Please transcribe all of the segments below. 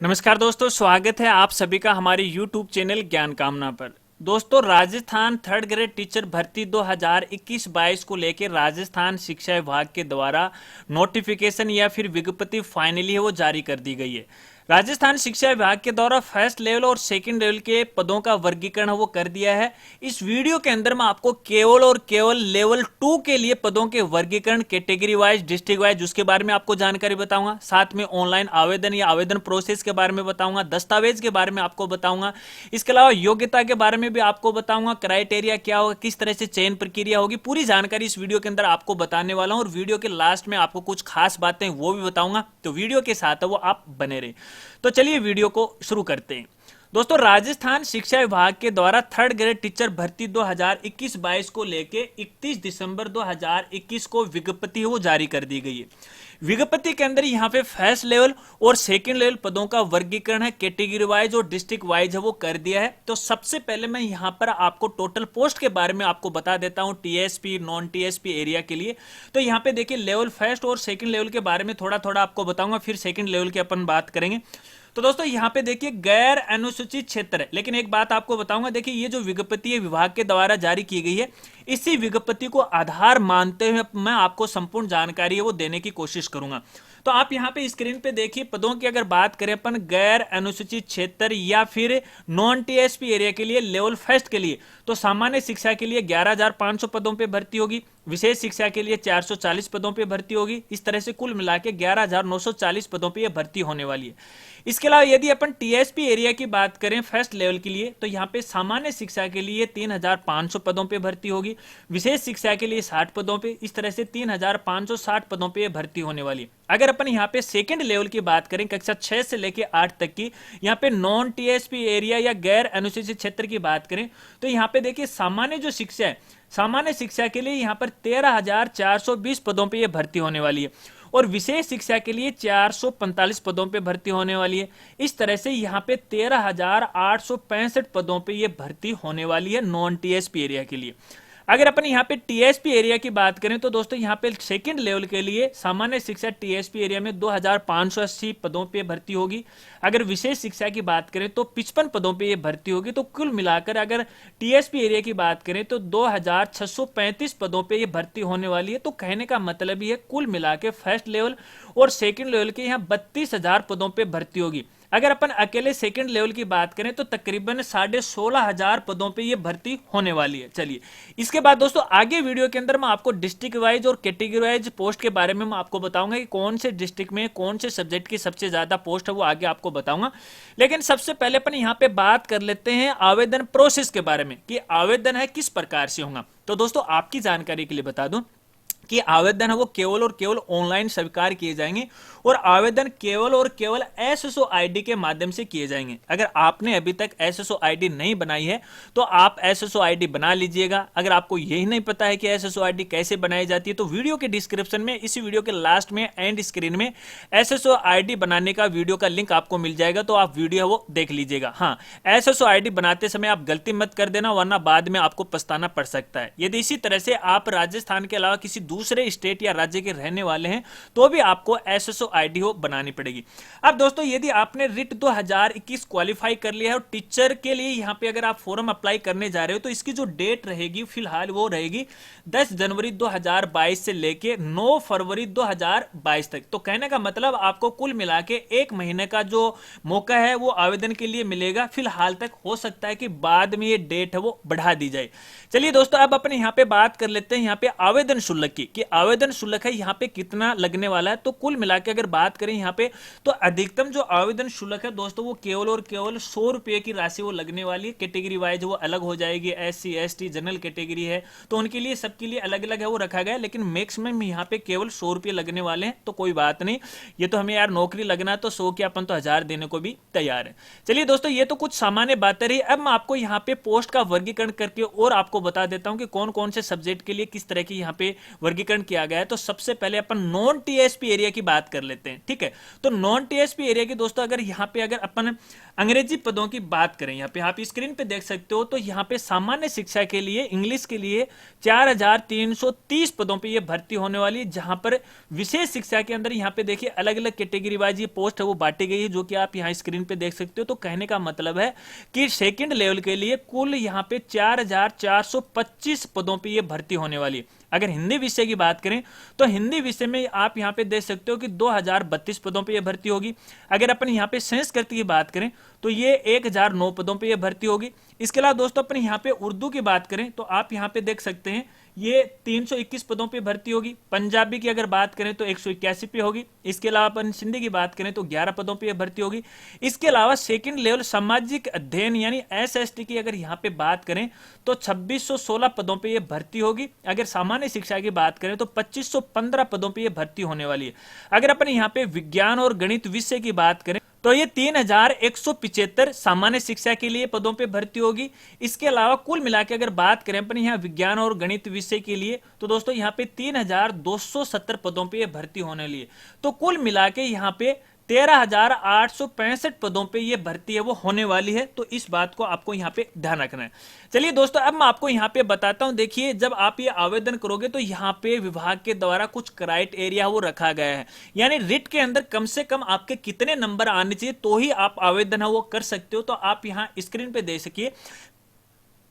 नमस्कार दोस्तों, स्वागत है आप सभी का हमारे YouTube चैनल ज्ञान कामना पर। दोस्तों, राजस्थान थर्ड ग्रेड टीचर भर्ती 2021-22 को लेकर राजस्थान शिक्षा विभाग के द्वारा नोटिफिकेशन या फिर विज्ञप्ति फाइनली है वो जारी कर दी गई है। राजस्थान शिक्षा विभाग के द्वारा फर्स्ट लेवल और सेकंड लेवल के पदों का वर्गीकरण वो कर दिया है। इस वीडियो के अंदर मैं आपको केवल और केवल लेवल 2 के लिए पदों के वर्गीकरण कैटेगरी वाइज, डिस्ट्रिक्ट वाइज, उसके बारे में आपको जानकारी बताऊंगा। साथ में ऑनलाइन आवेदन या आवेदन प्रोसेस के बारे में बताऊंगा, दस्तावेज के बारे में आपको बताऊंगा। इसके अलावा योग्यता के बारे में भी आपको बताऊंगा, क्राइटेरिया क्या होगा, किस तरह से चयन प्रक्रिया होगी, पूरी जानकारी इस वीडियो के अंदर आपको बताने वाला हूं। और वीडियो के लास्ट में आपको कुछ खास बातें वो भी बताऊंगा, तो वीडियो के साथ वो आप बने रहे। तो चलिए वीडियो को शुरू करते हैं। दोस्तों, राजस्थान शिक्षा विभाग के द्वारा थर्ड ग्रेड टीचर भर्ती 2021-22 को लेके 31 दिसंबर 2021 को विज्ञप्ति वो जारी कर दी गई है। विज्ञप्ति के अंदर यहाँ पे फर्स्ट लेवल और सेकंड लेवल पदों का वर्गीकरण है कैटेगरी वाइज और डिस्ट्रिक्ट वाइज है वो कर दिया है। तो सबसे पहले मैं यहाँ पर आपको टोटल पोस्ट के बारे में आपको बता देता हूँ, टीएसपी नॉन टीएसपी एरिया के लिए। तो यहाँ पे देखिए, लेवल फर्स्ट और सेकंड लेवल के बारे में थोड़ा थोड़ा आपको बताऊंगा, फिर सेकंड लेवल की अपन बात करेंगे। तो दोस्तों, यहाँ पे देखिए गैर अनुसूचित क्षेत्र है, लेकिन एक बात आपको बताऊंगा, देखिए ये जो विज्ञप्ति है विभाग के द्वारा जारी की गई है, इसी विज्ञप्ति को आधार मानते हुए मैं आपको संपूर्ण जानकारी है वो देने की कोशिश करूंगा। तो आप यहाँ पे स्क्रीन पे देखिए, पदों की अगर बात करें अपन गैर अनुसूचित क्षेत्र या फिर नॉन टीएसपी एरिया के लिए लेवल फर्स्ट के लिए, तो सामान्य शिक्षा के लिए 11,500 पदों पे भर्ती होगी, विशेष शिक्षा के लिए 440 पदों पे भर्ती होगी। इस तरह से कुल मिला के 11,940 पदों पे ये भर्ती होने वाली है। इसके अलावा यदि अपन टीएसपी एरिया की बात करें फर्स्ट लेवल के लिए, तो यहाँ पे सामान्य शिक्षा के लिए 3,500 पदों पे भर्ती होगी, विशेष शिक्षा के लिए 60 पदों पे, इस तरह से 3,560 पदों पे भर्ती होने वाली है। अगर अपन यहाँ पे सेकंड लेवल की बात करें, कक्षा 6 से लेकर 8 तक की, यहाँ पे नॉन टीएसपी एरिया या गैर अनुसूचित क्षेत्र की बात करें, तो यहाँ पे देखिए सामान्य जो शिक्षा है, सामान्य शिक्षा के लिए यहाँ पर 13,420 पदों पे ये भर्ती होने वाली है और विशेष शिक्षा के लिए 445 पदों पे भर्ती होने वाली है। इस तरह से यहाँ पे 13,865 पदों पे ये भर्ती होने वाली है नॉन टीएसपी एरिया के लिए। अगर अपन यहाँ पे टीएसपी एरिया की बात करें, तो दोस्तों यहाँ पे सेकंड लेवल के लिए सामान्य शिक्षा टीएसपी एरिया में 2,580 पदों पे भर्ती होगी। अगर विशेष शिक्षा की बात करें तो 55 पदों पे ये भर्ती होगी। तो कुल मिलाकर अगर टीएसपी एरिया की बात करें तो 2,635 पदों पे ये भर्ती होने वाली है। तो कहने का मतलब ये कुल मिला के फर्स्ट लेवल और सेकंड लेवल के यहाँ 32,000 पदों पे भर्ती होगी। अगर अपन अकेले सेकंड लेवल की बात करें तो तकरीबन 16,500 पदों पे ये भर्ती होने वाली है। चलिए, इसके बाद दोस्तों आगे वीडियो के अंदर मैं आपको डिस्ट्रिक्ट वाइज और कैटेगरी वाइज पोस्ट के बारे में मैं आपको बताऊंगा कि कौन से डिस्ट्रिक्ट में कौन से सब्जेक्ट की सबसे ज्यादा पोस्ट है वो आगे आपको बताऊंगा। लेकिन सबसे पहले अपन यहाँ पे बात कर लेते हैं आवेदन प्रोसेस के बारे में कि आवेदन है किस प्रकार से होगा। तो दोस्तों, आपकी जानकारी के लिए बता दूं कि आवेदन है वो केवल और केवल ऑनलाइन स्वीकार किए जाएंगे और आवेदन केवल और केवल एसएसओ आईडी के माध्यम से किए जाएंगे। अगर आपने अभी तक एसएसओ आईडी नहीं बनाई है तो आप एसएसओ आईडी बना लीजिएगा। अगर आपको यही नहीं पता है कि एसएसओ आईडी कैसे बनाई जाती है, तो वीडियो के डिस्क्रिप्शन में, इसी वीडियो के लास्ट में एंड स्क्रीन में एसएसओ आईडी बनाने का वीडियो का लिंक आपको मिल जाएगा, तो आप वीडियो वो देख लीजिएगा। हाँ, एसएसओ आईडी बनाते समय आप गलती मत कर देना, वरना बाद में आपको पछताना पड़ सकता है। यदि इसी तरह से आप राजस्थान के अलावा किसी दूसरे स्टेट या राज्य के रहने वाले हैं तो भी आपको एसएसओ आईडी हो बनानी पड़ेगी। अब दोस्तों, यदि आपने रिट 2021 क्वालिफाई कर लिया है और टीचर के लिए यहाँ पे अगर आप फॉर्म अप्लाई करने जा रहे हो, तो इसकी जो डेट रहेगी फिलहाल वो रहेगी 10 जनवरी 2022 से लेके 9 फरवरी 2022 तक। तो कहने का मतलब आपको कुल मिला के 1 महीने का जो मौका है वो आवेदन के लिए मिलेगा फिलहाल तक। हो सकता है कि बाद में ये डेट है वो बढ़ा दी जाए। चलिए दोस्तों, अब अपने यहाँ पे बात कर लेते हैं यहाँ पे आवेदन शुल्क की कि आवेदन शुल्क है यहाँ पे कितना लगने वाला है। तो कुल मिला के अगर बात करें यहाँ पे, तो अधिकतम जो आवेदन शुल्क है दोस्तों वो केवल और केवल 100 रुपए की राशि वो लगने वाली है। कैटेगरी वाइज वो अलग हो जाएगी, एससी एसटी जनरल कैटेगरी है तो उनके लिए सबके लिए अलग अलग है वो रखा गया है, लेकिन मैक्सिमम यहाँ पे केवल 100 रुपये लगने वाले हैं। तो कोई बात नहीं, ये तो हमें यार नौकरी लगना है तो 100 के अपन तो 1000 देने को भी तैयार है। चलिए दोस्तों, ये तो कुछ सामान्य बातें रही। अब मैं आपको यहाँ पे पोस्ट का वर्गीकरण करके और आपको बता देता हूँ कि कौन कौन से सब्जेक्ट के लिए किस तरह की यहाँ पे वर्गीकरण किया गया है। तो सबसे पहले अपन नॉन टीएसपी एरिया की बात कर लेते हैं, ठीक है। तो नॉन टीएसपी एरिया की दोस्तों अगर यहाँ पे अगर अपन अंग्रेजी पदों की बात करें, यहाँ पे आप स्क्रीन पे देख सकते हो, तो यहाँ पे सामान्य शिक्षा के लिए इंग्लिश के लिए 4330 पदों पे ये भर्ती होने वाली है, जहां पर विशेष शिक्षा के अंदर यहाँ पे देखिए अलग अलग कैटेगरी वाइज ये पोस्ट है वो बांटी गई है, जो कि आप यहाँ स्क्रीन पे देख सकते हो। तो कहने का मतलब है कि सेकंड लेवल के लिए कुल यहाँ पे 4425 पदों पे ये भर्ती होने वाली है। अगर हिंदी विषय की बात करें तो हिंदी विषय में आप यहाँ पे देख सकते हो कि 2032 पदों पे ये भर्ती होगी। अगर अपन यहाँ पे संस्कृत की बात करें तो ये 1009 पदों पे ये भर्ती होगी। इसके अलावा दोस्तों अपन यहाँ पे उर्दू की बात करें तो आप यहाँ पे देख सकते हैं ये 321 पदों पे भर्ती होगी। पंजाबी की अगर बात करें तो 181 पे होगी। इसके अलावा अपन सिंधी की बात करें तो 11 पदों पे भर्ती होगी। इसके अलावा सेकंड लेवल सामाजिक अध्ययन यानी एसएसटी की अगर यहाँ पे बात करें तो 2616 पदों पे ये भर्ती होगी। अगर सामान्य शिक्षा की बात करें तो 2515 पदों पे ये भर्ती होने वाली है। अगर अपन यहाँ पे विज्ञान और गणित विषय की बात करें तो ये 3175 सामान्य शिक्षा के लिए पदों पे भर्ती होगी। इसके अलावा कुल मिला के अगर बात करें अपन यहाँ विज्ञान और गणित विषय के लिए तो दोस्तों यहाँ पे 3270 पदों पे ये भर्ती होने लिए। तो कुल मिला के यहाँ पे 13,865 पदों पे ये भर्ती है वो होने वाली है। तो इस बात को आपको यहाँ पे ध्यान रखना है। चलिए दोस्तों अब मैं आपको यहाँ पे बताता हूँ। देखिए जब आप ये आवेदन करोगे तो यहाँ पे विभाग के द्वारा कुछ क्राइटेरिया वो रखा गया है, यानी रिट के अंदर कम से कम आपके कितने नंबर आने चाहिए तो ही आप आवेदन है वो कर सकते हो। तो आप यहाँ स्क्रीन पे देख सकिए,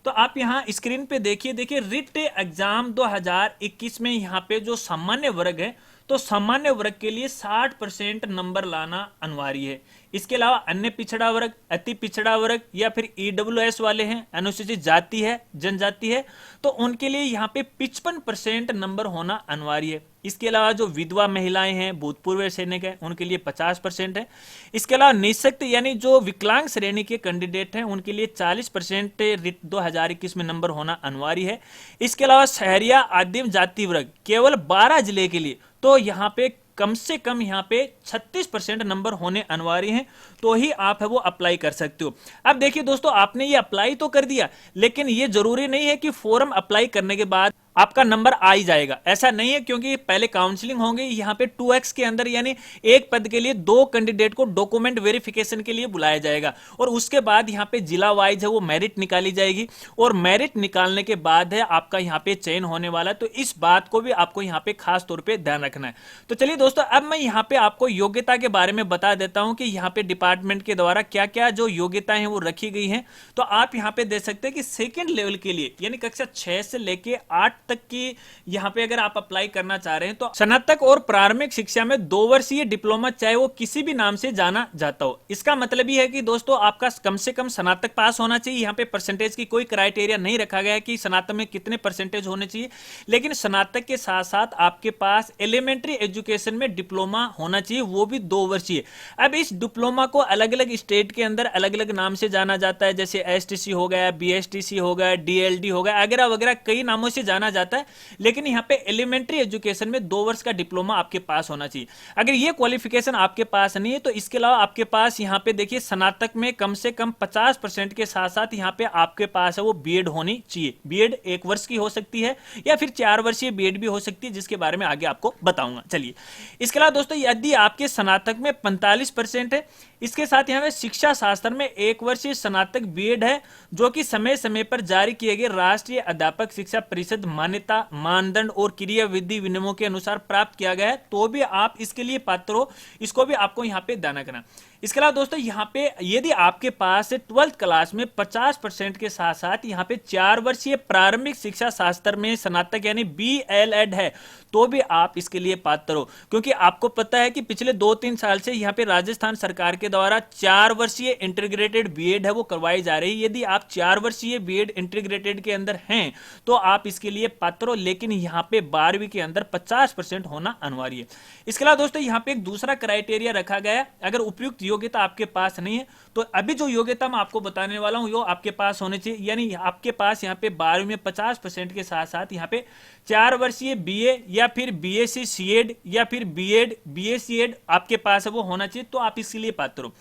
तो आप यहाँ स्क्रीन पे देखिए रिट एग्जाम 2021 में यहाँ पे जो सामान्य वर्ग है तो सामान्य वर्ग के लिए 60% नंबर लाना अनिवार्य है। इसके अलावा अन्य पिछड़ा वर्ग, अति पिछड़ा वर्ग या फिर ईडब्ल्यूएस वाले हैं, अनुसूचित जाति है, जनजाति है, तो उनके लिए यहाँ पे 55% नंबर होना अनिवार्य है। इसके अलावा जो विधवा महिलाएं हैं, भूतपूर्व सैनिक हैं, उनके लिए 50% है। इसके अलावा निःशक्त यानी जो विकलांग श्रेणी के कैंडिडेट हैं उनके लिए 40% रिट 2021 में नंबर होना अनिवार्य है। इसके अलावा शहरिया आदिम जाति वर्ग केवल 12 जिले के लिए तो यहाँ पे कम से कम यहाँ पे 36% नंबर होने अनिवार्य हैं, तो ही आप है वो अप्लाई कर सकते हो। अब देखिए दोस्तों आपने ये अप्लाई तो कर दिया, लेकिन ये जरूरी नहीं है कि फॉर्म अप्लाई करने के बाद आपका नंबर आ ही जाएगा, ऐसा नहीं है, क्योंकि पहले काउंसलिंग होंगे यहाँ पे 2x के अंदर, यानी एक पद के लिए 2 कैंडिडेट को डॉक्यूमेंट वेरिफिकेशन के लिए बुलाया जाएगा और उसके बाद यहाँ पे जिला वाइज है वो मेरिट निकाली जाएगी और मेरिट निकालने के बाद है आपका यहाँ पे चयन होने वाला है। तो इस बात को भी आपको यहाँ पे खास तौर पे ध्यान रखना है। तो चलिए दोस्तों अब मैं यहाँ पे आपको योग्यता के बारे में बता देता हूँ कि यहाँ पे डिपार्टमेंट के द्वारा क्या क्या जो योग्यताएं हैं वो रखी गई हैं। तो आप यहाँ पे देख सकते हैं कि सेकेंड लेवल के लिए यानी कक्षा 6 से लेके 8 तक की यहाँ पे अगर आप अप्लाई करना चाह रहे हैं तो स्नातक और प्रारंभिक शिक्षा में 2 वर्षीय डिप्लोमा चाहे वो किसी भी नाम से जाना जाता हो। इसका मतलब ये है कि दोस्तों आपका कम से कम स्नातक पास होना चाहिए। यहाँ पे परसेंटेज की कोई क्राइटेरिया नहीं रखा गया है कि स्नातक में कितने परसेंटेज होने चाहिए, लेकिन स्नातक के साथ साथ आपके पास एलिमेंट्री एजुकेशन में डिप्लोमा होना चाहिए, वो भी 2 वर्षीय। अब इस डिप्लोमा को अलग अलग स्टेट के अंदर अलग अलग नाम से जाना जाता है, जैसे एसटीसी हो गया, बीएसटीसी हो गया, डीएलडी हो गया, वगैरह वगैरह कई नामों से जाना जाता है। लेकिन यहाँ पे एलिमेंट्री एजुकेशन में 2 वर्ष का डिप्लोमा आपके पास होना चाहिए। अगर ये क्वालिफिकेशन आपके पास नहीं है तो इसके अलावा आपके पास यहाँ पे देखिए स्नातक में कम से कम 50% के साथ साथ यहाँ पे आपके पास है वो बीएड होनी चाहिए। बीएड 1 वर्ष की हो सकती है या फिर 4 वर्षीय बीएड भी हो सकती है, जिसके बारे में आगे आपको बताऊंगा। चलिए इसके अलावा दोस्तों यदि आपके स्नातक में 45% है, इसके साथ यहाँ पे शिक्षा शास्त्र में 1 वर्षीय स्नातक बीएड है जो कि समय समय पर जारी किए गए राष्ट्रीय अध्यापक शिक्षा परिषद मान्यता मानदंड और क्रियाविधि विनियमों के अनुसार प्राप्त किया गया है, तो भी आप इसके लिए पात्र हो। इसको भी आपको यहाँ पे ध्यान रखना। इसके अलावा दोस्तों यहाँ पे यदि आपके पास 12th क्लास में 50% के साथ साथ यहाँ पे 4 वर्षीय प्रारंभिक शिक्षा शास्त्र में स्नातक यानी बीएलएड है, तो भी आप इसके लिए पात्र हो। क्योंकि आपको पता है कि पिछले 2-3 साल से यहाँ पे राजस्थान सरकार के द्वारा 4 वर्षीय इंटीग्रेटेड बीएड है वो करवाई जा रही है। यदि आप 4 वर्षीय बीएड इंटीग्रेटेड के अंदर हैं तो आप इसके लिए पात्र हो, लेकिन यहाँ पे 12वीं के अंदर 50% होना अनिवार्य है। इसके अलावा दोस्तों यहाँ पे एक दूसरा क्राइटेरिया रखा गया है, अगर उपयुक्त योग्यता आपके पास नहीं है तो अभी जो योग्यता मैं आपको बताने वाला हूं वो आपके पास होने चाहिए। यानी आपके पास यहाँ पे 12वीं में 50% के साथ साथ यहाँ पे 4 वर्षीय बीए या फिर बीएससी सीएड या फिर बीएड बीएससीएड आपके पास है वो होना चाहिए, तो आप इसके लिए पात्र हो।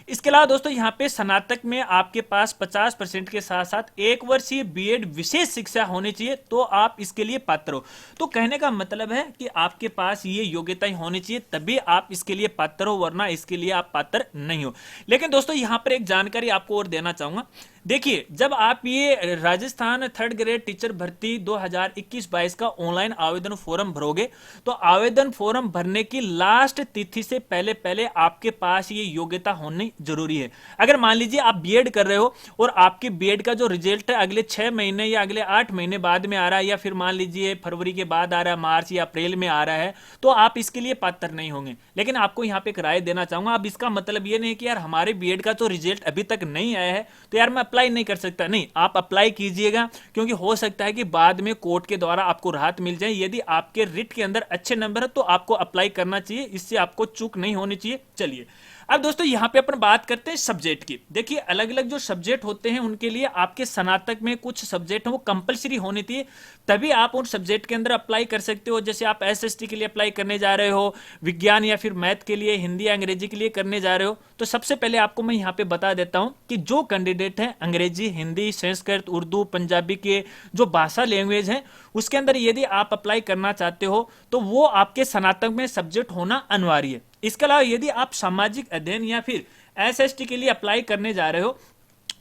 इसके अलावा दोस्तों यहाँ पे स्नातक में आपके पास 50% के साथ साथ 1 वर्षीय बीएड विशेष शिक्षा होनी चाहिए, तो आप इसके लिए पात्र हो। तो कहने का मतलब है कि आपके पास ये योग्यताएं होनी चाहिए, तभी आप इसके लिए पात्र हो, वरना इसके लिए आप पात्र नहीं हो। लेकिन दोस्तों यहाँ पर एक जानकारी आपको और देना चाहूंगा। देखिए, जब आप ये राजस्थान थर्ड ग्रेड टीचर भर्ती 2021-22 का ऑनलाइन आवेदन फॉर्म भरोगे, तो आवेदन फॉर्म भरने की लास्ट तिथि से पहले पहले आपके पास ये योग्यता होनी जरूरी है। अगर मान लीजिए आप बीएड कर रहे हो और आपके बीएड का जो रिजल्ट है अगले 6 महीने या अगले 8 महीने बाद में आ रहा है, या फिर मान लीजिए फरवरी के बाद आ रहा है, मार्च या अप्रैल में आ रहा है, तो आप इसके लिए पात्र नहीं होंगे। लेकिन आपको यहाँ पे एक राय देना चाहूंगा। अब इसका मतलब ये नहीं कि यार हमारे बीएड का तो रिजल्ट अभी तक नहीं आया है, तो यार मैं अप्लाई नहीं कर सकता। नहीं, आप अप्लाई कीजिएगा, क्योंकि हो सकता है कि बाद में कोर्ट के द्वारा आपको राहत मिल जाए। यदि आपके रिट के अंदर अच्छे नंबर है तो आपको अप्लाई करना चाहिए, इससे आपको चूक नहीं होनी चाहिए। चलिए अब दोस्तों यहाँ पे अपन बात करते हैं सब्जेक्ट की। देखिए, अलग अलग जो सब्जेक्ट होते हैं उनके लिए आपके स्नातक में कुछ सब्जेक्ट हैं वो कंपलसरी होनी चाहिए, तभी आप उन सब्जेक्ट के अंदर अप्लाई कर सकते हो। जैसे आप एसएसटी के लिए अप्लाई करने जा रहे हो, विज्ञान या फिर मैथ के लिए, हिंदी या अंग्रेजी के लिए करने जा रहे हो, तो सबसे पहले आपको मैं यहाँ पे बता देता हूँ कि जो कैंडिडेट हैं अंग्रेजी, हिंदी, संस्कृत, उर्दू, पंजाबी के जो भाषा लैंग्वेज हैं उसके अंदर यदि आप अप्लाई करना चाहते हो तो वो आपके स्नातक में सब्जेक्ट होना अनिवार्य है। इसके अलावा यदि आप सामाजिक अध्ययन या फिर एसएसटी के लिए अप्लाई करने जा रहे हो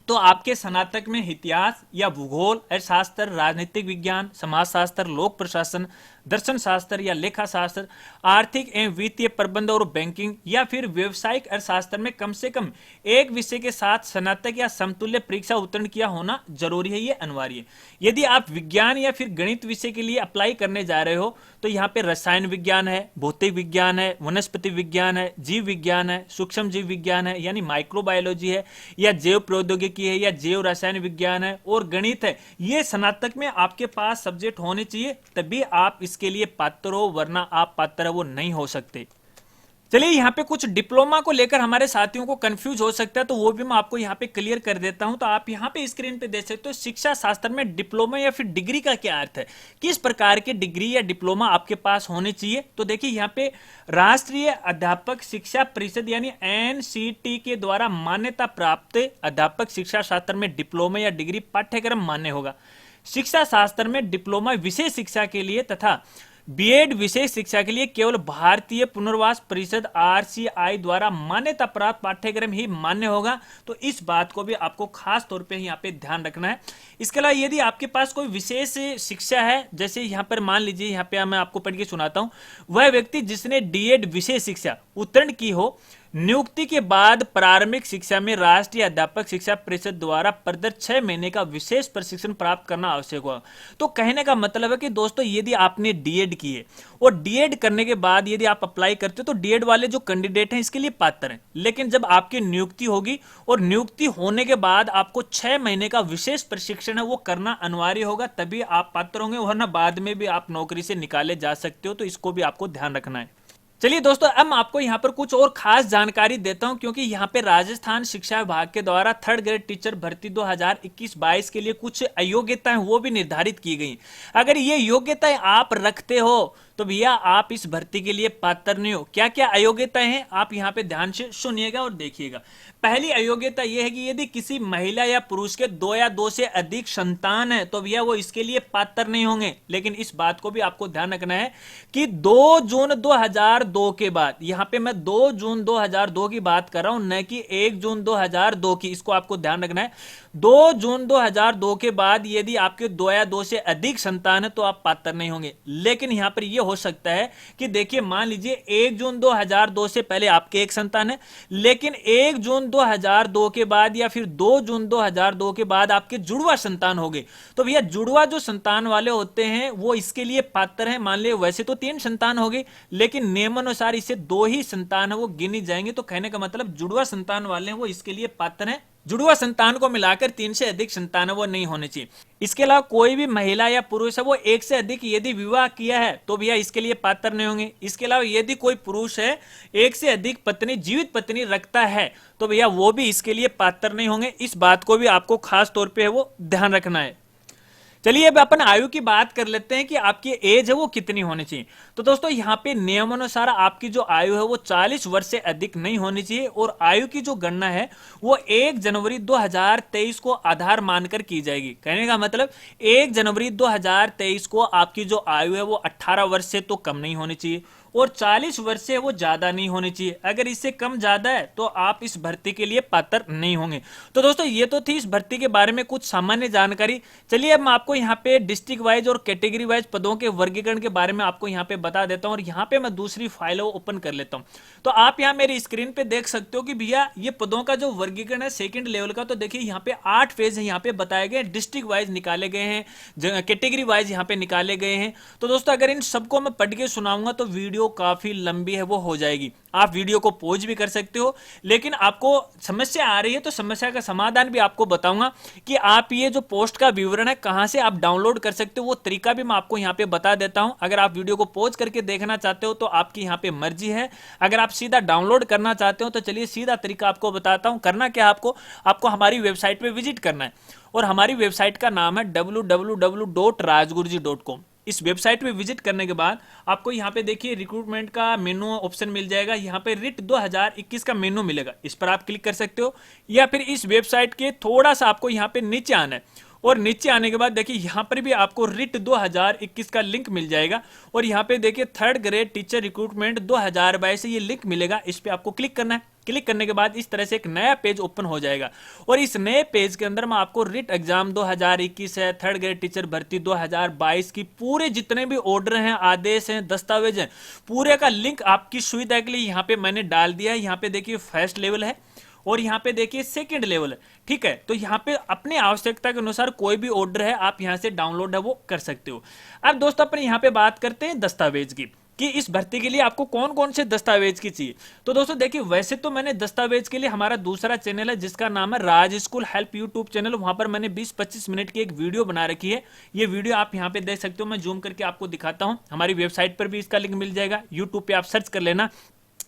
तो आपके स्नातक में इतिहास या भूगोल, अर्थशास्त्र, राजनीतिक विज्ञान, समाजशास्त्र, लोक प्रशासन, दर्शन शास्त्र या लेखा शास्त्र, आर्थिक एवं वित्तीय प्रबंध और बैंकिंग या फिर व्यवसायिक अर्थशास्त्र में कम से कम एक विषय के साथ स्नातक या समतुल्य परीक्षा उत्तीर्ण किया होना जरूरी है, ये अनिवार्य है। यदि आप विज्ञान या फिर गणित विषय के लिए अप्लाई करने जा रहे हो तो यहाँ पे रसायन विज्ञान है, भौतिक विज्ञान है, वनस्पति विज्ञान है, जीव विज्ञान है, सूक्ष्म जीव विज्ञान है यानी माइक्रोबायोलॉजी है, या जैव प्रौद्योगिकी है, या जैव रसायन विज्ञान है, और गणित है। ये स्नातक में आपके पास सब्जेक्ट होने चाहिए, तभी आप इसके लिए पात्र हो, वरना आप पात्र वो नहीं हो सकते। चलिए यहाँ पे कुछ डिप्लोमा को लेकर हमारे साथियों को कंफ्यूज हो सकता है, तो वो भी मैं आपको यहाँ पे क्लियर कर देता हूं। तो आप यहाँ पे स्क्रीन पे देख सकते हो शिक्षा शास्त्र में डिप्लोमा या फिर डिग्री का क्या अर्थ है, किस प्रकार के डिग्री या डिप्लोमा आपके पास होने चाहिए। तो देखिए यहाँ पे राष्ट्रीय अध्यापक शिक्षा परिषद यानी एनसीटी के द्वारा मान्यता प्राप्त अध्यापक शिक्षा शास्त्र में डिप्लोमा या डिग्री पाठ्यक्रम मान्य होगा। शिक्षा शास्त्र में डिप्लोमा विशेष शिक्षा के लिए तथा बीएड विशेष शिक्षा के लिए केवल भारतीय पुनर्वास परिषद आरसीआई द्वारा मान्यता प्राप्त पाठ्यक्रम ही मान्य होगा। तो इस बात को भी आपको खास तौर पे यहाँ पे ध्यान रखना है। इसके अलावा यदि आपके पास कोई विशेष शिक्षा है, जैसे यहाँ पर मान लीजिए, यहाँ पे मैं आपको पढ़ के सुनाता हूँ, वह व्यक्ति जिसने डीएड विशेष शिक्षा उत्तीर्ण की हो, नियुक्ति के बाद प्रारंभिक शिक्षा में राष्ट्रीय अध्यापक शिक्षा परिषद द्वारा प्रदत्त 6 महीने का विशेष प्रशिक्षण प्राप्त करना आवश्यक होगा। तो कहने का मतलब है कि दोस्तों यदि आपने डीएड की है और डीएड करने के बाद यदि आप अप्लाई करते हो तो डीएड वाले जो कैंडिडेट हैं इसके लिए पात्र हैं। लेकिन जब आपकी नियुक्ति होगी और नियुक्ति होने के बाद आपको 6 महीने का विशेष प्रशिक्षण है वो करना अनिवार्य होगा, तभी आप पात्र होंगे, वरना बाद में भी आप नौकरी से निकाले जा सकते हो। तो इसको भी आपको ध्यान रखना है। चलिए दोस्तों, अब मैं आपको यहाँ पर कुछ और खास जानकारी देता हूँ, क्योंकि यहाँ पे राजस्थान शिक्षा विभाग के द्वारा थर्ड ग्रेड टीचर भर्ती 2021-22 के लिए कुछ योग्यताएं वो भी निर्धारित की गई। अगर ये योग्यताएं आप रखते हो तो भैया आप इस भर्ती के लिए पात्र नहीं हो। क्या क्या अयोग्यताएं हैं आप यहाँ पे ध्यान से सुनिएगा और देखिएगा। पहली अयोग्यता यह है कि यदि किसी महिला या पुरुष के 2 या 2 से अधिक संतान है तो भैया वो इसके लिए पात्र नहीं होंगे। लेकिन इस बात को भी आपको ध्यान रखना है कि 2 जून 2002 के बाद, यहाँ पे मैं 2 जून 2002 की बात कर रहा हूं, न कि 1 जून 2002 की, इसको आपको ध्यान रखना है। 2 जून 2002 के बाद यदि आपके 2 या 2 से अधिक संतान है तो आप पात्र नहीं होंगे। लेकिन यहाँ पर यह हो सकता है कि देखिए, मान लीजिए 1 जून 2002 से पहले आपके एक संतान है, लेकिन 1 जून 2002 के बाद या फिर 2 जून 2002 के बाद आपके जुड़वा संतान हो गए, तो भैया जुड़वा जो संतान वाले होते हैं वो इसके लिए पात्र हैं। मान लिया वैसे तो 3 संतान हो गए, लेकिन नियमानुसार इसे 2 ही संतान है वो गिनी जाएंगे। तो कहने का मतलब जुड़वा संतान वाले हैं वो इसके लिए पात्र हैं। जुड़वा संतान को मिलाकर 3 से अधिक संतान है वो नहीं होने चाहिए। इसके अलावा कोई भी महिला या पुरुष है वो 1 से अधिक यदि विवाह किया है तो भैया इसके लिए पात्र नहीं होंगे। इसके अलावा यदि कोई पुरुष है 1 से अधिक पत्नी, जीवित पत्नी रखता है तो भैया वो भी इसके लिए पात्र नहीं होंगे। इस बात को भी आपको खास तौर पे है वो ध्यान रखना है। चलिए अब अपन आयु की बात कर लेते हैं कि आपकी एज है वो कितनी होनी चाहिए। तो दोस्तों यहाँ पे नियमानुसार आपकी जो आयु है वो 40 वर्ष से अधिक नहीं होनी चाहिए, और आयु की जो गणना है वो 1 जनवरी 2023 को आधार मानकर की जाएगी। कहने का मतलब 1 जनवरी 2023 को आपकी जो आयु है वो 18 वर्ष से तो कम नहीं होनी चाहिए, और 40 वर्ष से वो ज्यादा नहीं होनी चाहिए। अगर इससे कम ज्यादा है तो आप इस भर्ती के लिए पात्र नहीं होंगे। तो दोस्तों ये तो थी इस भर्ती के बारे में कुछ सामान्य जानकारी। चलिए अब मैं आपको यहाँ पे डिस्ट्रिक्ट वाइज और कैटेगरी वाइज पदों के वर्गीकरण के बारे में आपको यहाँ पे बता देता हूँ, और यहाँ पे मैं दूसरी फाइल ओपन कर लेता हूँ। तो आप यहाँ मेरी स्क्रीन पे देख सकते हो कि भैया ये पदों का जो वर्गीकरण है सेकंड लेवल का, तो देखिए यहाँ पे 8 फेज है यहाँ पे बताए गए, डिस्ट्रिक्ट वाइज निकाले गए हैं, कैटेगरी वाइज यहाँ पे निकाले गए हैं। तो दोस्तों अगर इन सबको मैं पढ़ के सुनाऊंगा तो वीडियो काफी लंबी है वो हो जाएगी। आप वीडियो को पॉज भी कर सकते हो, लेकिन आपको समस्या आ रही है तो समस्या का समाधान भी आपको बताऊंगा कि आप ये जो पोस्ट का विवरण है कहां से आप डाउनलोड कर सकते हो, वो तरीका भी मैं आपको यहां पे बता देता हूं। अगर आप वीडियो को पॉज करके देखना चाहते हो तो आपकी यहां पे मर्जी है, अगर आप सीधा डाउनलोड करना चाहते हो तो चलिए सीधा तरीका आपको बताता हूं। करना क्या है, आपको हमारी वेबसाइट पे विजिट करना है, और हमारी वेबसाइट का नाम है www.rajgurji.com। इस वेबसाइट पे विजिट करने के बाद आपको यहाँ पे देखिए रिक्रूटमेंट का मेनू ऑप्शन मिल जाएगा। यहाँ पे रिट 2021 का मेनू मिलेगा, इस पर आप क्लिक कर सकते हो, या फिर इस वेबसाइट के थोड़ा सा आपको यहाँ पे नीचे आना है, और नीचे आने के बाद देखिए यहाँ पर भी आपको रिट 2021 का लिंक मिल जाएगा, और यहाँ पे देखिए 3rd ग्रेड टीचर रिक्रूटमेंट 2022 से ये लिंक मिलेगा, इस पे आपको क्लिक करना है। क्लिक करने के बाद इस तरह से एक नया पेज ओपन हो जाएगा, और इस नए पेज के अंदर मैं आपको रिट एग्जाम 2021 है, 3rd ग्रेड टीचर भर्ती 2022 की पूरे जितने भी ऑर्डर हैं, आदेश हैं, दस्तावेज हैं, पूरे का लिंक आपकी सुविधा के लिए यहाँ पे मैंने डाल दिया है। यहाँ पे देखिए फर्स्ट लेवल है, और यहाँ पे देखिए सेकंड लेवल है, ठीक है। तो यहाँ पे अपनी आवश्यकता के अनुसार कोई भी ऑर्डर है आप यहाँ से डाउनलोड है वो कर सकते हो। अब दोस्तों अपन यहाँ पे बात करते हैं दस्तावेज की, कि इस भर्ती के लिए आपको कौन कौन से दस्तावेज की चाहिए। तो दोस्तों देखिए वैसे तो मैंने दस्तावेज के लिए हमारा दूसरा चैनल है जिसका नाम है राज स्कूल हेल्प यूट्यूब चैनल, वहां पर मैंने 20-25 मिनट की एक वीडियो बना रखी है। ये वीडियो आप यहाँ पे देख सकते हो, मैं जूम करके आपको दिखाता हूँ। हमारी वेबसाइट पर भी इसका लिंक मिल जाएगा, यूट्यूब पे आप सर्च कर लेना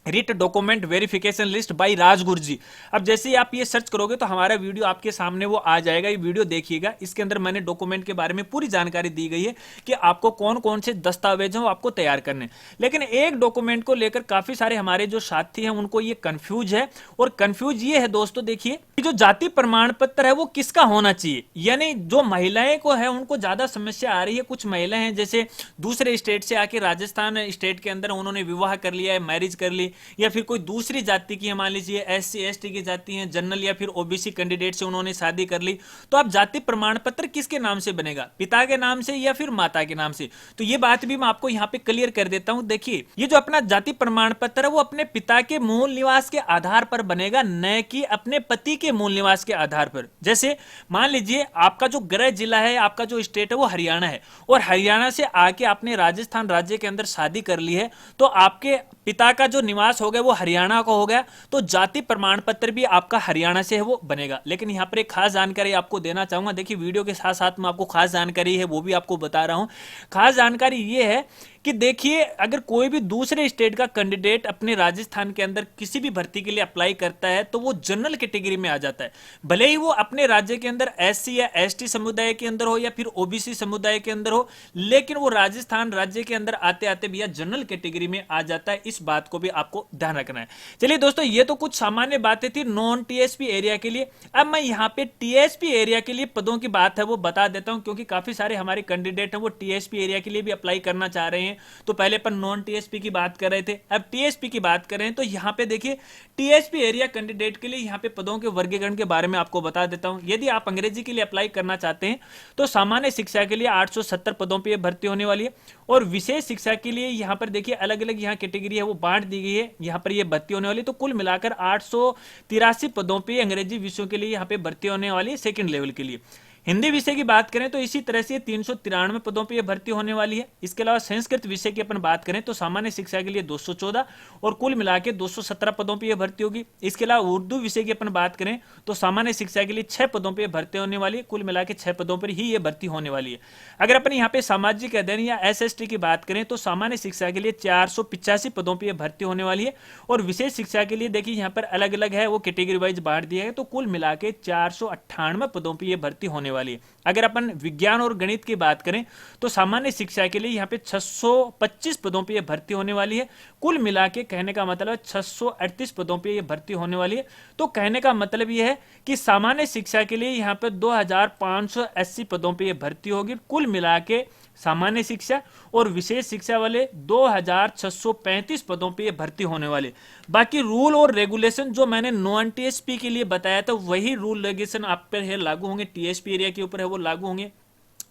writ document verification list by Rajguruji. अब जैसे ही आप ये सर्च करोगे तो हमारा वीडियो आपके सामने वो आ जाएगा। ये वीडियो देखिएगा, इसके अंदर मैंने डॉक्यूमेंट के बारे में पूरी जानकारी दी गई है कि आपको कौन कौन से दस्तावेज हैं वो आपको तैयार करने। लेकिन एक डॉक्यूमेंट को लेकर काफी सारे हमारे जो साथी हैं उनको ये कंफ्यूज है, और कंफ्यूज ये है दोस्तों, देखिए जो जाति प्रमाण पत्र है वो किसका होना चाहिए, यानी जो महिलाएं को है उनको ज्यादा समस्या आ रही है। कुछ महिलाएं हैं जैसे दूसरे स्टेट से आके राजस्थान स्टेट के अंदर उन्होंने विवाह कर लिया है, मैरिज कर ली, या फिर कोई दूसरी जाति की मान लीजिए SC ST की जाति है, जनरल या फिर OBC कैंडिडेट से उन्होंने शादी कर ली, तो अब जाति प्रमाण पत्र किसके नाम से बनेगा, पिता के नाम से या फिर माता के नाम से। तो ये बात भी मैं आपको यहाँ पे क्लियर कर देता हूं। देखिए ये जो अपना जाति प्रमाण पत्र है वो अपने पिता के मूल निवास के आधार पर बनेगा, न कि अपने पति के मूल निवास के आधार पर। जैसे मान लीजिए आपका जो गृह जिला है, आपका जो स्टेट है वो हरियाणा है, और हरियाणा से आके आपने राजस्थान राज्य के अंदर शादी कर ली है, तो आपके पिता का जो निवास हो गया वो हरियाणा का हो गया, तो जाति प्रमाण पत्र भी आपका हरियाणा से है वो बनेगा। लेकिन यहाँ पर एक खास जानकारी आपको देना चाहूंगा, देखिए वीडियो के साथ साथ में आपको खास जानकारी है वो भी आपको बता रहा हूं। खास जानकारी ये है कि देखिए अगर कोई भी दूसरे स्टेट का कैंडिडेट अपने राजस्थान के अंदर किसी भी भर्ती के लिए अप्लाई करता है तो वो जनरल कैटेगरी में आ जाता है, भले ही वो अपने राज्य के अंदर SC या ST समुदाय के अंदर हो या फिर OBC समुदाय के अंदर हो, लेकिन वो राजस्थान राज्य के अंदर आते आते भी जनरल कैटेगरी में आ जाता है। इस बात को भी आपको ध्यान रखना है। चलिए दोस्तों ये तो कुछ सामान्य बातें थी नॉन TSP एरिया के लिए। अब मैं यहाँ पे TSP एरिया के लिए पदों की बात है वो बता देता हूँ, क्योंकि काफी सारे हमारे कैंडिडेट हैं वो TSP एरिया के लिए भी अप्लाई करना चाह रहे हैं। तो पहले अपन नॉन TSP की बात कर रहे थे, अब TSP की बात कर रहे हैं। तो यहाँ पे देखिए TSP एरिया कैंडिडेट के लिए यहाँ पे पदों के वर्गीकरण के बारे में आपको बता देता हूँ। यदि आप अंग्रेजी के लिए अप्लाई करना चाहते हैं तो सामान्य शिक्षा के लिए 870 पदों पर भर्ती होने वाली है, और विशेष शिक्षा के लिए यहाँ पर देखिए अलग अलग यहाँ कैटेगरी है वो बांट दी गई है, यहाँ पर ये भर्ती होने वाली। तो कुल मिलाकर 883 पदों पे अंग्रेजी विषयों के लिए यहाँ पे भर्ती होने वाली है सेकंड लेवल के लिए। हिंदी विषय की बात करें तो इसी तरह से 393 पदों पे ये भर्ती होने वाली है। इसके अलावा संस्कृत विषय की अपन बात करें तो सामान्य शिक्षा के लिए 214 और कुल मिला के 217 पदों पे ये भर्ती होगी। इसके अलावा उर्दू विषय की अपन बात करें तो सामान्य शिक्षा के लिए 6 पदों पे भर्ती होने वाली है, कुल मिला के 6 पदों पर ही ये भर्ती होने वाली है। अगर अपन यहाँ पे सामाजिक अध्ययन या SST की बात करें तो सामान्य शिक्षा के लिए 485 पदों पर भर्ती होने वाली है, और विशेष शिक्षा के लिए देखिए यहाँ पर अलग अलग है वो कैटेगरी वाइज बांट दिया है। तो कुल मिला के 498 पदों पर यह भर्ती होने वाली है। अगर अपन विज्ञान और गणित की बात करें तो सामान्य शिक्षा के लिए यहाँ पे 625 पदों पे ये भर्ती होने वाली है। कुल मिला के कहने का मतलब है 638 पदों पे ये भर्ती होने वाली है। तो कहने का मतलब ये है कि सामान्य शिक्षा के लिए यहाँ पे 2580 पदों पे ये भर्ती होगी। कुल मिला के सामान्य शिक्षा और विशेष शिक्षा वाले 2635 पदों पे ये भर्ती होने वाले। बाकी रूल और रेगुलेशन जो मैंने नॉन टीएसपी के लिए बताया था वही रूल रेगुलेशन आप पर है लागू होंगे, टीएसपी एरिया के ऊपर है वो लागू होंगे।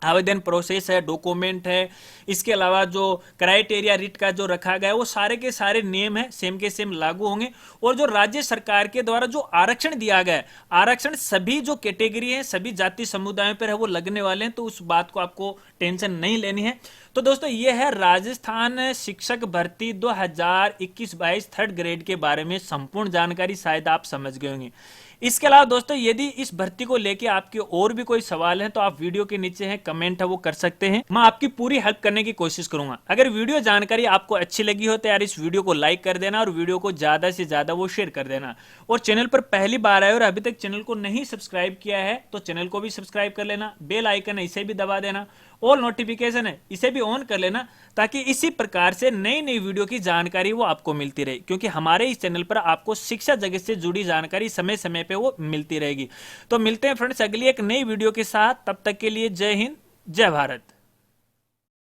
आवेदन प्रोसेस है, डॉक्यूमेंट है, इसके अलावा जो क्राइटेरिया रिट का जो रखा गया है वो सारे के सारे नियम है सेम के सेम लागू होंगे। और जो राज्य सरकार के द्वारा जो आरक्षण दिया गया है, आरक्षण सभी जो कैटेगरी है सभी जाति समुदायों पर है वो लगने वाले हैं, तो उस बात को आपको टेंशन नहीं लेनी है। तो दोस्तों ये है राजस्थान शिक्षक भर्ती 2021-22 थर्ड ग्रेड के बारे में संपूर्ण जानकारी, शायद आप समझ गए होंगे। इसके अलावा दोस्तों यदि इस भर्ती को लेके आपके और भी कोई सवाल है तो आप वीडियो के नीचे है कमेंट है वो कर सकते हैं, मैं आपकी पूरी हेल्प करने की कोशिश करूंगा। अगर वीडियो जानकारी आपको अच्छी लगी हो तो यार इस वीडियो को लाइक कर देना और वीडियो को ज्यादा से ज्यादा वो शेयर कर देना। और चैनल पर पहली बार आए और अभी तक चैनल को नहीं सब्सक्राइब किया है तो चैनल को भी सब्सक्राइब कर लेना, बेल आइकन है इसे भी दबा देना, ऑल नोटिफिकेशन है इसे भी ऑन कर लेना, ताकि इसी प्रकार से नई नई वीडियो की जानकारी वो आपको मिलती रहे। क्योंकि हमारे इस चैनल पर आपको शिक्षा जगत से जुड़ी जानकारी समय समय पे वो मिलती रहेगी। तो मिलते हैं फ्रेंड्स अगली एक नई वीडियो के साथ, तब तक के लिए जय हिंद जय भारत।